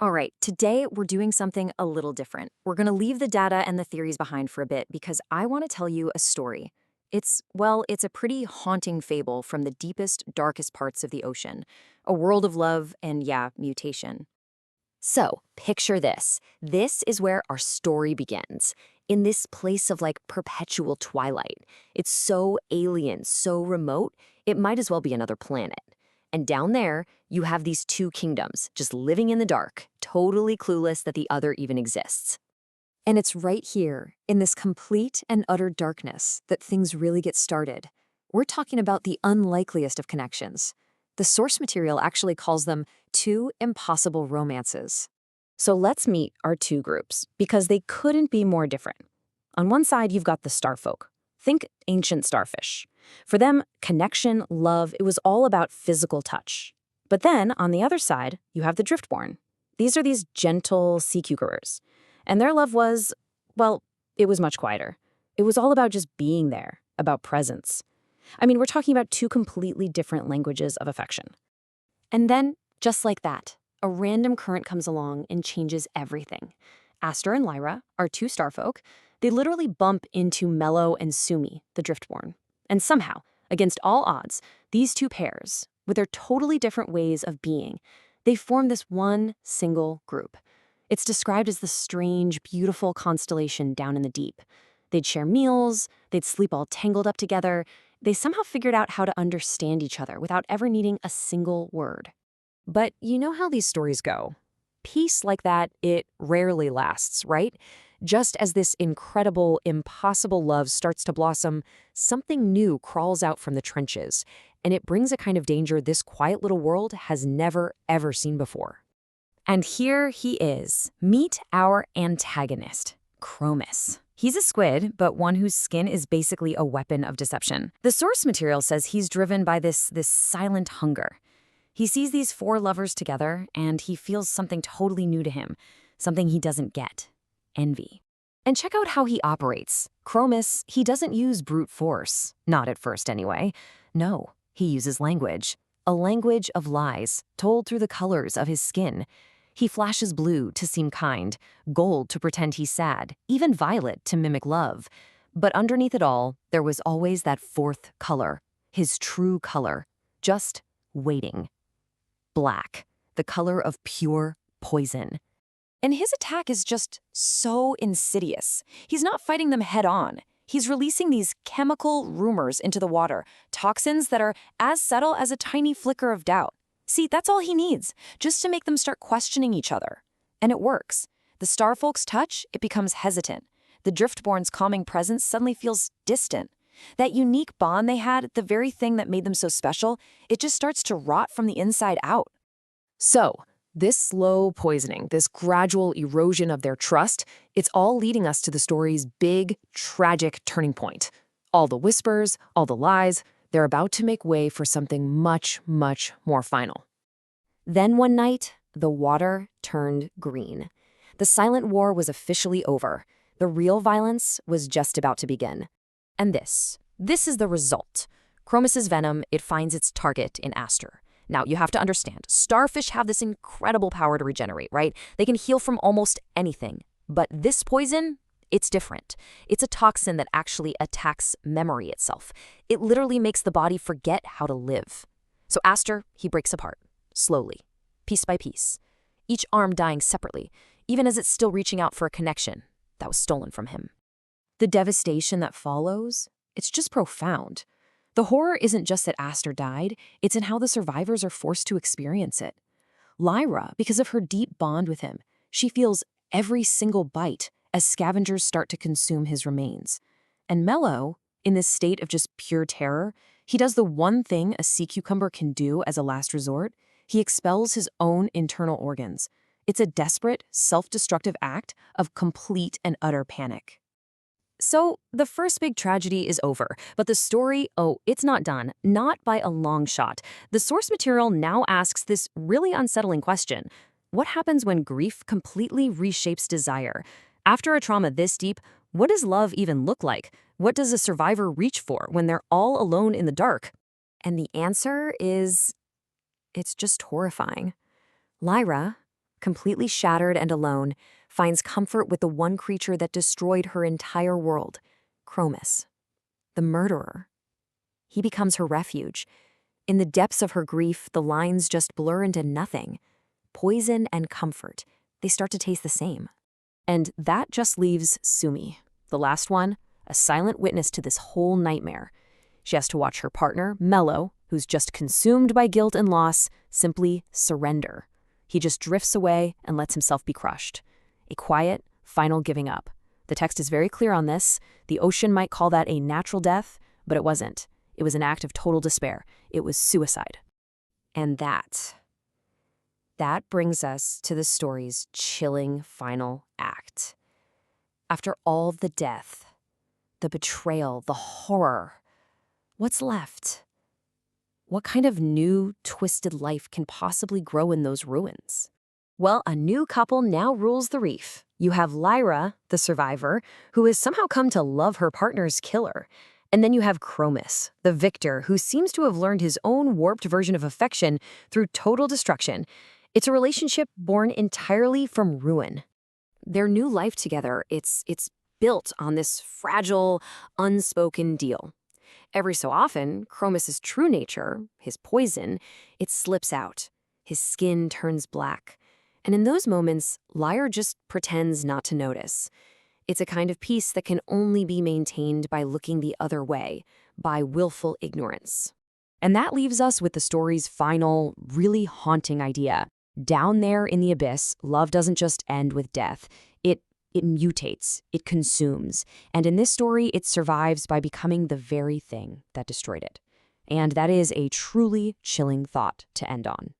All right, today we're doing something a little different. We're going to leave the data and the theories behind for a bit because I want to tell you a story. It's a pretty haunting fable from the deepest, darkest parts of the ocean. A world of love and, yeah, mutation. So, picture this. This is where our story begins. In this place of like perpetual twilight. It's so alien, so remote, it might as well be another planet. And down there, you have these two kingdoms just living in the dark, totally clueless that the other even exists. And it's right here, in this complete and utter darkness, that things really get started. We're talking about the unlikeliest of connections. The source material actually calls them two impossible romances. So let's meet our two groups, because they couldn't be more different. On one side, you've got the starfolk. Think ancient starfish. For them, connection, love, it was all about physical touch. But then, on the other side, you have the driftborn. These are these gentle sea cucumbers. And their love was, well, it was much quieter. It was all about just being there, about presence. I mean, we're talking about two completely different languages of affection. And then, just like that, a random current comes along and changes everything. Aster and Lyra are two starfolk. They literally bump into Mello and Sumi, the driftborn. And somehow, against all odds, these two pairs, with their totally different ways of being, they form this one single group. It's described as the strange, beautiful constellation down in the deep. They'd share meals, they'd sleep all tangled up together. They somehow figured out how to understand each other without ever needing a single word. But you know how these stories go. Peace like that, it rarely lasts, right? Just as this incredible, impossible love starts to blossom, something new crawls out from the trenches, and it brings a kind of danger this quiet little world has never, ever seen before. And here he is. Meet our antagonist, Chromis. He's a squid, but one whose skin is basically a weapon of deception. The source material says he's driven by this silent hunger. He sees these four lovers together, and he feels something totally new to him, something he doesn't get: envy. And check out how he operates. Chromis, he doesn't use brute force. Not at first, anyway. No, he uses language. A language of lies, told through the colors of his skin. He flashes blue to seem kind, gold to pretend he's sad, even violet to mimic love. But underneath it all, there was always that fourth color, his true color, just waiting. Black, the color of pure poison. And his attack is just so insidious. He's not fighting them head on. He's releasing these chemical rumors into the water, toxins that are as subtle as a tiny flicker of doubt. See, that's all he needs, just to make them start questioning each other. And it works. The starfolk's touch, it becomes hesitant. The driftborn's calming presence suddenly feels distant. That unique bond they had, the very thing that made them so special, it just starts to rot from the inside out. So, this slow poisoning, this gradual erosion of their trust, it's all leading us to the story's big, tragic turning point. All the whispers, all the lies, they're about to make way for something much, much more final. Then one night, the water turned green. The silent war was officially over. The real violence was just about to begin. And this is the result. Chromis's venom, it finds its target in Aster. Now, you have to understand, starfish have this incredible power to regenerate, right? They can heal from almost anything. But this poison, it's different. It's a toxin that actually attacks memory itself. It literally makes the body forget how to live. So Aster, he breaks apart, slowly, piece by piece, each arm dying separately, even as it's still reaching out for a connection that was stolen from him. The devastation that follows, it's just profound. The horror isn't just that Aster died, it's in how the survivors are forced to experience it. Lyra, because of her deep bond with him, she feels every single bite as scavengers start to consume his remains. And Mello, in this state of just pure terror, he does the one thing a sea cucumber can do as a last resort. He expels his own internal organs. It's a desperate, self-destructive act of complete and utter panic. So, the first big tragedy is over, but the story, oh, it's not done, not by a long shot. The source material now asks this really unsettling question. What happens when grief completely reshapes desire? After a trauma this deep, what does love even look like? What does a survivor reach for when they're all alone in the dark? And the answer is, it's just horrifying. Lyra, completely shattered and alone, finds comfort with the one creature that destroyed her entire world, Chromis, the murderer. He becomes her refuge. In the depths of her grief, the lines just blur into nothing. Poison and comfort, they start to taste the same. And that just leaves Sumi, the last one, a silent witness to this whole nightmare. She has to watch her partner, Mello, who's just consumed by guilt and loss, simply surrender. He just drifts away and lets himself be crushed. A quiet, final giving up. The text is very clear on this. The ocean might call that a natural death, but it wasn't. It was an act of total despair. It was suicide. And that brings us to the story's chilling final act. After all the death, the betrayal, the horror, what's left? What kind of new, twisted life can possibly grow in those ruins? Well, a new couple now rules the reef. You have Lyra, the survivor, who has somehow come to love her partner's killer. And then you have Chromis, the victor, who seems to have learned his own warped version of affection through total destruction. It's a relationship born entirely from ruin. Their new life together, it's built on this fragile, unspoken deal. Every so often, Chromis' true nature, his poison, it slips out. His skin turns black. And in those moments, Lyra just pretends not to notice. It's a kind of peace that can only be maintained by looking the other way, by willful ignorance. And that leaves us with the story's final, really haunting idea. Down there in the abyss, love doesn't just end with death. It mutates, it consumes, and in this story, it survives by becoming the very thing that destroyed it. And that is a truly chilling thought to end on.